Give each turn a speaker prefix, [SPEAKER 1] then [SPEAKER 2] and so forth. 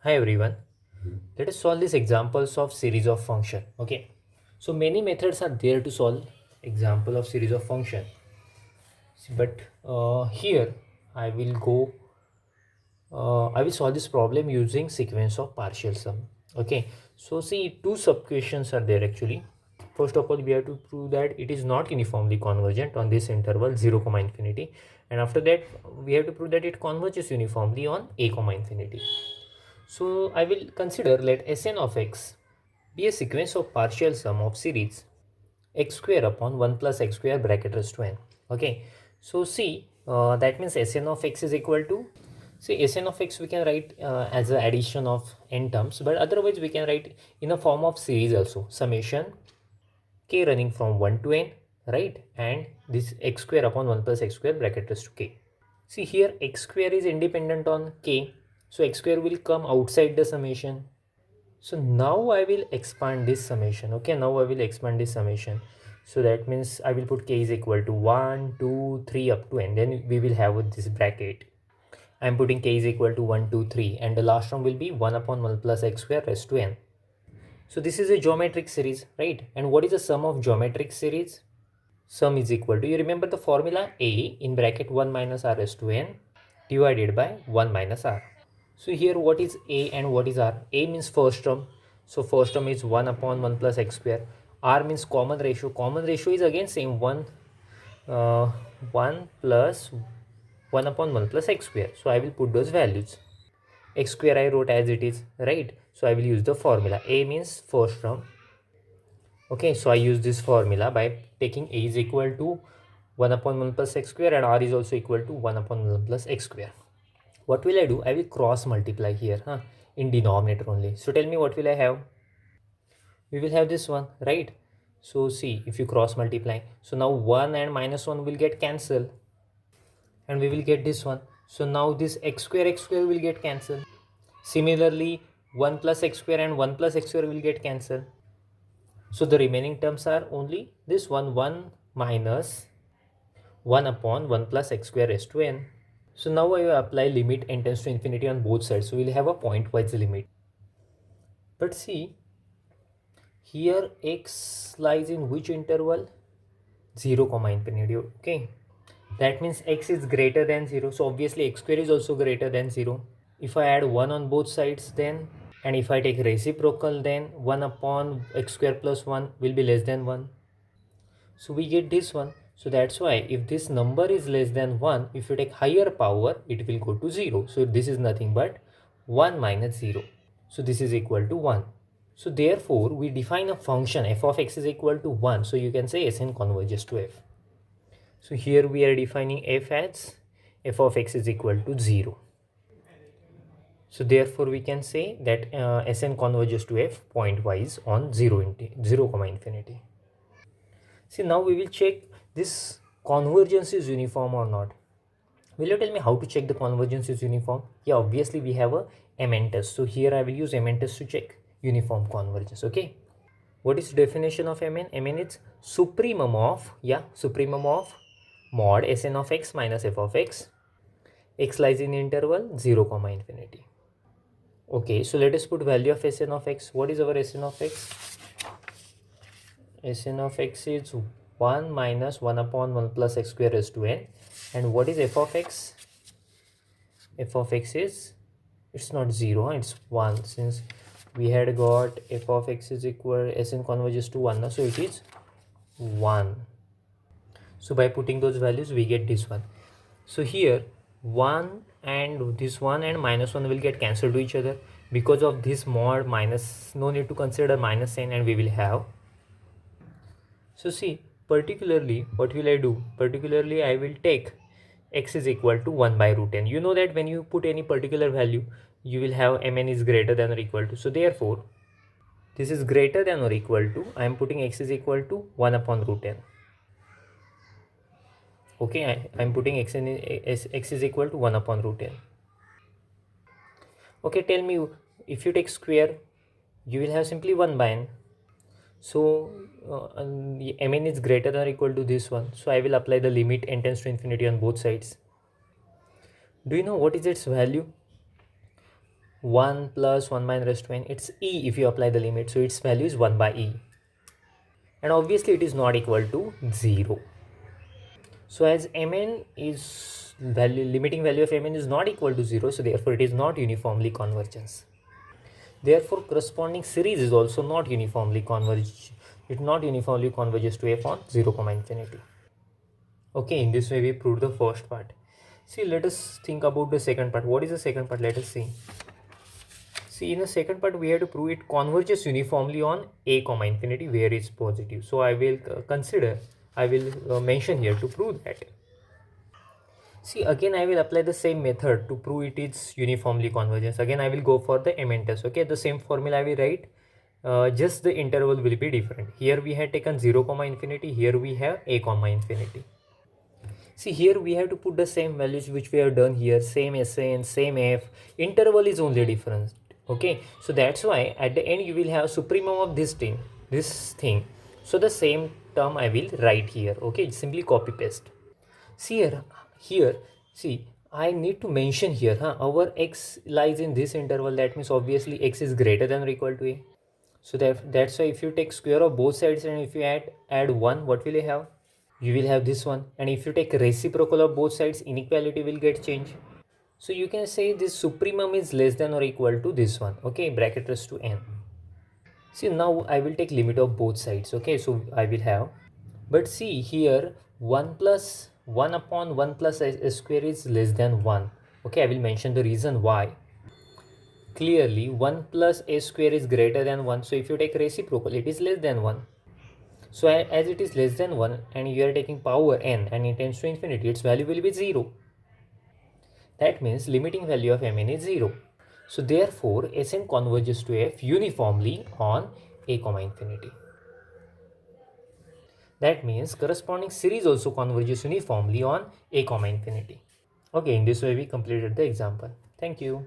[SPEAKER 1] Hi everyone. Let us solve these examples of series of function. Okay. So many methods are there to solve example of series of function. But here I will go. I will solve this problem using sequence of partial sum. Okay. So see, two sub questions are there actually. First of all, we have to prove that it is not uniformly convergent on this interval 0 comma infinity, and after that we have to prove that it converges uniformly on a comma infinity. So I will consider let Sn of x be a sequence of partial sum of series x square upon 1 plus x square bracket raised to n. Okay, so see that means Sn of x is equal to, see Sn of x we can write as an addition of n terms, but otherwise we can write in a form of series also, summation k running from 1 to n, right, and this x square upon 1 plus x square bracket raised to k. See here x square is independent on k, so x square will come outside the summation. So now I will expand this summation. Okay, now I will expand this summation. So that means I will put k is equal to 1, 2, 3 up to n. Then we will have this bracket. I am putting k is equal to 1, 2, 3, and the last one will be 1 upon 1 plus x square raised to n. So this is a geometric series, right? And what is the sum of geometric series? Sum is equal to, you remember the formula, a in bracket 1 minus r raised to n divided by 1 minus r. So here what is a and what is r? A means first term. So first term is 1 upon 1 plus x square. R means common ratio. Common ratio is again same 1 plus 1 upon 1 plus x square. So I will put those values. X square I wrote as it is, right? So I will use the formula. A means first term. Okay, so I use this formula by taking a is equal to 1 upon 1 plus x square and r is also equal to 1 upon 1 plus x square. What will I do? I will cross multiply here in denominator only. So tell me what will I have? We will have this one, right? So see, if you cross multiply, so now 1 and minus 1 will get cancelled and we will get this one. So now this x square will get cancelled. Similarly, 1 plus x square and 1 plus x square will get cancelled. So the remaining terms are only this one, 1 minus 1 upon 1 plus x square raised to n. So now I will apply limit n tends to infinity on both sides. So we'll have a pointwise limit. But see, here x lies in which interval? 0 comma infinity. Okay, that means x is greater than 0. So obviously x square is also greater than 0. If I add 1 on both sides, then, and if I take reciprocal, then 1 upon x square plus 1 will be less than 1. So we get this one. So that's why if this number is less than 1, if you take higher power, it will go to 0. So this is nothing but 1 minus 0. So this is equal to 1. So therefore, we define a function f of x is equal to 1. So you can say Sn converges to f. So here we are defining f as f of x is equal to 0. So therefore, we can say that Sn converges to f pointwise on 0 comma infinity. See, now we will check this convergence is uniform or not. Will you tell me how to check the convergence is uniform? Yeah, obviously we have a MN test. So here I will use MN test to check uniform convergence. Okay. What is definition of Mn? Mn is supremum of, supremum of mod Sn of x minus f of x. X lies in interval 0 comma infinity. Okay, so let us put value of Sn of x. What is our Sn of x? Sn of x is 1 minus 1 upon 1 plus x square raised to n. And what is f of x? F of x is, it's not 0, it's 1, since we had got f of x is equal, Sn converges to 1, so it is 1. So by putting those values we get this one. So here 1 and this 1 and minus 1 will get cancelled to each other. Because of this mod minus, no need to consider minus sign, and we will have. So see, particularly what will I do? Particularly I will take x is equal to 1 by root n. You know that when you put any particular value, you will have mn is greater than or equal to. So therefore, this is greater than or equal to, I am putting x is equal to 1 upon root n. Okay, I am putting x is equal to 1 upon root n. Okay, tell me, if you take square, you will have simply 1 by n. So mn is greater than or equal to this one. So I will apply the limit n tends to infinity on both sides. Do you know what is its value? 1 plus 1 minus to n, it's e if you apply the limit, so its value is 1 by e, and obviously it is not equal to 0. So as mn is value, limiting value of mn is not equal to 0, so therefore it is not uniformly convergence. Therefore corresponding series is also not uniformly converge, it not uniformly converges to f on 0 comma infinity. Okay, in this way we proved the first part. See, let us think about the second part. What is the second part? Let us see. See, in the second part, we have to prove it converges uniformly on a comma infinity where it's positive. So I will mention here to prove that. See, again I will apply the same method to prove it is uniformly convergence. Again I will go for the MN test. Okay, the same formula I will write. Just the interval will be different. Here we had taken 0 comma infinity. Here we have a comma infinity. See, here we have to put the same values which we have done here, same SN, same F. Interval is only different. Okay, so that's why at the end you will have supremum of this thing. So the same term I will write here. Okay, simply copy paste. See here, see, I need to mention here, our x lies in this interval. That means obviously x is greater than or equal to a. So that's why if you take square of both sides and if you add 1, what will you have? You will have this one. And if you take reciprocal of both sides, inequality will get changed. So you can say this supremum is less than or equal to this one. Okay, bracket raised to n. See, now I will take limit of both sides. Okay, so I will have, but see here 1 plus 1 upon 1 plus a square is less than 1. Okay, I will mention the reason why. Clearly 1 plus a square is greater than 1. So if you take reciprocal, it is less than 1. So as it is less than 1 and you are taking power n and it tends to infinity, its value will be 0. That means limiting value of mn is 0. So therefore Sn converges to f uniformly on a comma infinity. That means corresponding series also converges uniformly on a comma infinity. Okay, in this way we completed the example. Thank you.